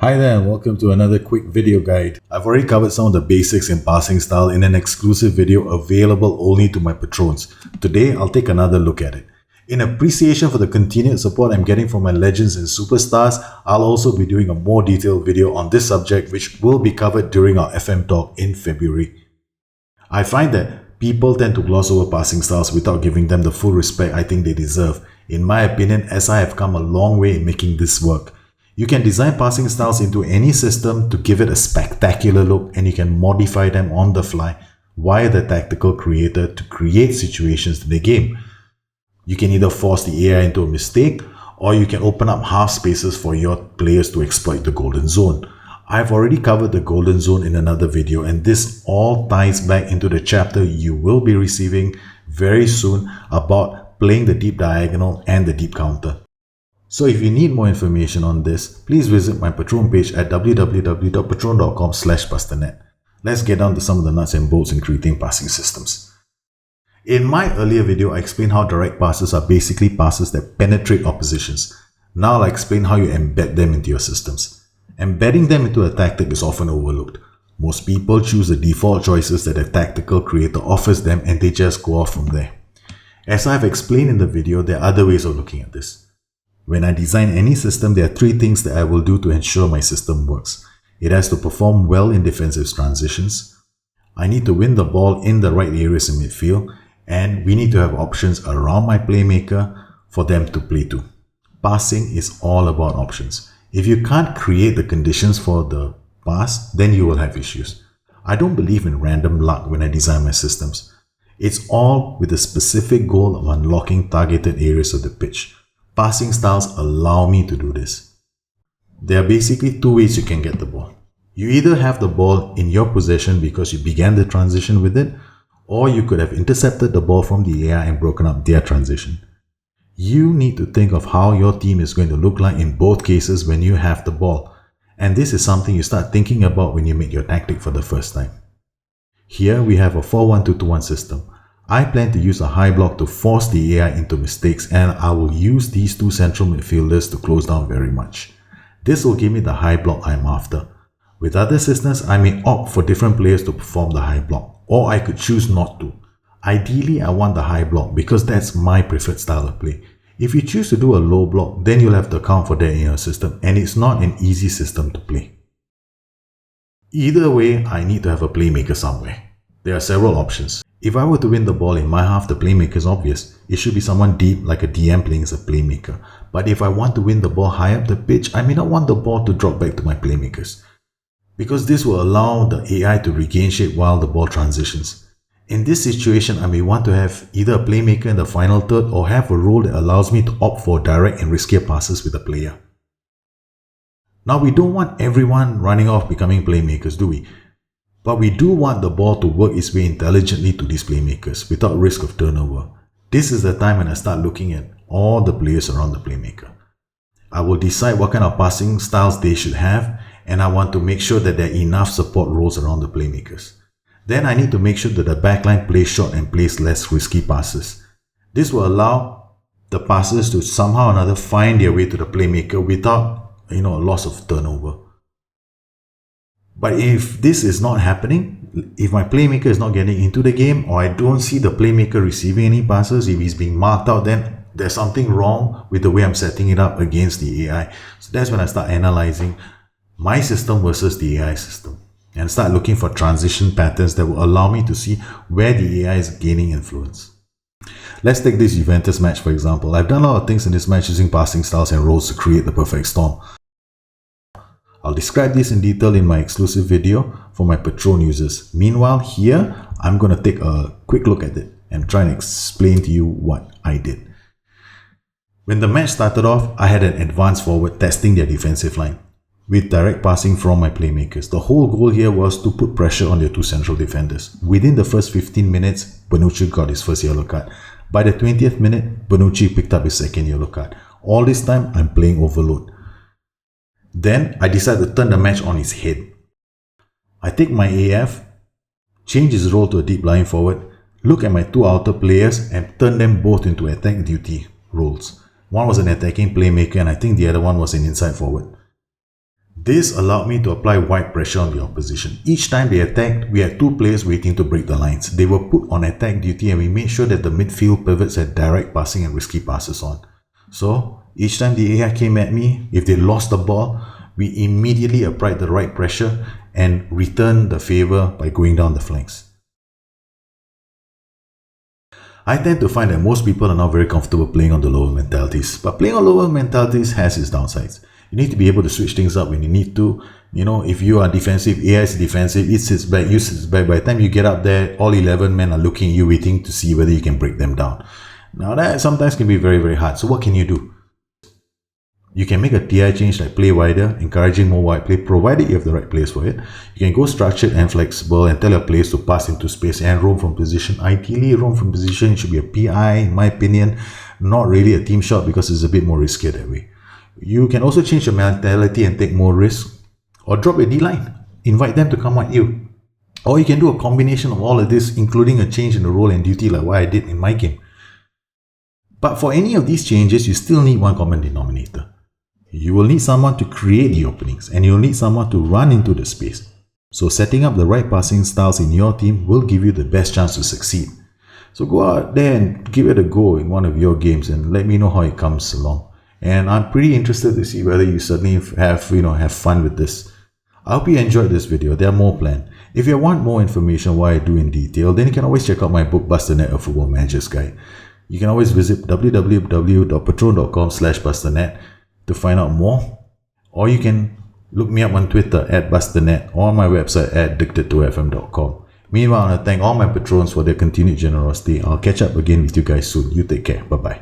Hi there and welcome to another quick video guide. I've already covered some of the basics in passing style in an exclusive video available only to my patrons. Today, I'll take another look at it. In appreciation for the continued support I'm getting from my legends and superstars, I'll also be doing a more detailed video on this subject which will be covered during our FM talk in February. I find that people tend to gloss over passing styles without giving them the full respect I think they deserve. In my opinion, as I have come a long way in making this work. You can design passing styles into any system to give it a spectacular look, and you can modify them on the fly via the tactical creator to create situations in the game. You can either force the AI into a mistake, or you can open up half spaces for your players to exploit the golden zone. I've already covered the golden zone in another video, and this all ties back into the chapter you will be receiving very soon about playing the deep diagonal and the deep counter. So if you need more information on this, please visit my Patreon page at www.patreon.com/pasternet. Let's get down to some of the nuts and bolts in creating passing systems. In my earlier video, I explained how direct passes are basically passes that penetrate oppositions. Now I'll explain how you embed them into your systems. Embedding them into a tactic is often overlooked. Most people choose the default choices that a tactical creator offers them and they just go off from there. As I've explained in the video, there are other ways of looking at this. When I design any system, there are three things that I will do to ensure my system works. It has to perform well in defensive transitions. I need to win the ball in the right areas in midfield. And we need to have options around my playmaker for them to play to. Passing is all about options. If you can't create the conditions for the pass, then you will have issues. I don't believe in random luck when I design my systems. It's all with a specific goal of unlocking targeted areas of the pitch. Passing styles allow me to do this. There are basically two ways you can get the ball. You either have the ball in your possession because you began the transition with it, or you could have intercepted the ball from the AI and broken up their transition. You need to think of how your team is going to look like in both cases when you have the ball. And this is something you start thinking about when you make your tactic for the first time. Here we have a 4-1-2-1 system. I plan to use a high block to force the AI into mistakes, and I will use these two central midfielders to close down very much. This will give me the high block I'm after. With other systems, I may opt for different players to perform the high block, or I could choose not to. Ideally, I want the high block because that's my preferred style of play. If you choose to do a low block, then you'll have to account for that in your system, and it's not an easy system to play. Either way, I need to have a playmaker somewhere. There are several options. If I were to win the ball in my half, the playmaker is obvious. It should be someone deep like a DM playing as a playmaker. But if I want to win the ball high up the pitch, I may not want the ball to drop back to my playmakers, because this will allow the AI to regain shape while the ball transitions. In this situation, I may want to have either a playmaker in the final third or have a role that allows me to opt for direct and riskier passes with a player. Now, we don't want everyone running off becoming playmakers, do we? But we do want the ball to work its way intelligently to these playmakers without risk of turnover. This is the time when I start looking at all the players around the playmaker. I will decide what kind of passing styles they should have, and I want to make sure that there are enough support roles around the playmakers. Then I need to make sure that the backline plays short and plays less risky passes. This will allow the passers to somehow or another find their way to the playmaker without a loss of turnover. But if this is not happening, if my playmaker is not getting into the game, or I don't see the playmaker receiving any passes, if he's being marked out, then there's something wrong with the way I'm setting it up against the AI. So that's when I start analyzing my system versus the AI system and start looking for transition patterns that will allow me to see where the AI is gaining influence. Let's take this Juventus match for example. I've done a lot of things in this match using passing styles and roles to create the perfect storm. I'll describe this in detail in my exclusive video for my Patreon users. Meanwhile, here, I'm going to take a quick look at it and try and explain to you what I did. When the match started off, I had an advanced forward testing their defensive line with direct passing from my playmakers. The whole goal here was to put pressure on their two central defenders. Within the first 15 minutes, Bonucci got his first yellow card. By the 20th minute, Bonucci picked up his second yellow card. All this time, I'm playing overload. Then I decided to turn the match on its head. I take my AF, change his role to a deep lying forward, look at my two outer players and turn them both into attack duty roles. One was an attacking playmaker and I think the other one was an inside forward. This allowed me to apply wide pressure on the opposition. Each time they attacked, we had 2 players waiting to break the lines. They were put on attack duty and we made sure that the midfield pivots had direct passing and risky passes on. So, each time the AI came at me, if they lost the ball, we immediately applied the right pressure and returned the favor by going down the flanks. I tend to find that most people are not very comfortable playing on the lower mentalities, but playing on lower mentalities has its downsides. You need to be able to switch things up when you need to. You know, if you are defensive, AI is defensive, it sits back, you sit back. By the time you get up there, all 11 men are looking at you, waiting to see whether you can break them down. Now that sometimes can be very, very hard. So what can you do? You can make a TI change like play wider, encouraging more wide play, provided you have the right players for it. You can go structured and flexible and tell your players to pass into space and roam from position. Ideally, roam from position should be a PI, in my opinion, not really a team shot because it's a bit more riskier that way. You can also change your mentality and take more risk, or drop your D-line. Invite them to come at you. Or you can do a combination of all of this, including a change in the role and duty like what I did in my game. But for any of these changes, you still need one common denominator. You will need someone to create the openings and you'll need someone to run into the space. So setting up the right passing styles in your team will give you the best chance to succeed. So go out there and give it a go in one of your games and let me know how it comes along. And I'm pretty interested to see whether you suddenly have fun with this. I hope you enjoyed this video. There are more planned. If you want more information on what I do in detail, then you can always check out my book BusterNet, A Football Manager's Guide. You can always visit www.patron.com/BusterNet to find out more, or you can look me up on Twitter @BusterNet or on my website at addicted2fm.com. Meanwhile, I want to thank all my patrons for their continued generosity. I'll catch up again with you guys soon. You take care. Bye bye.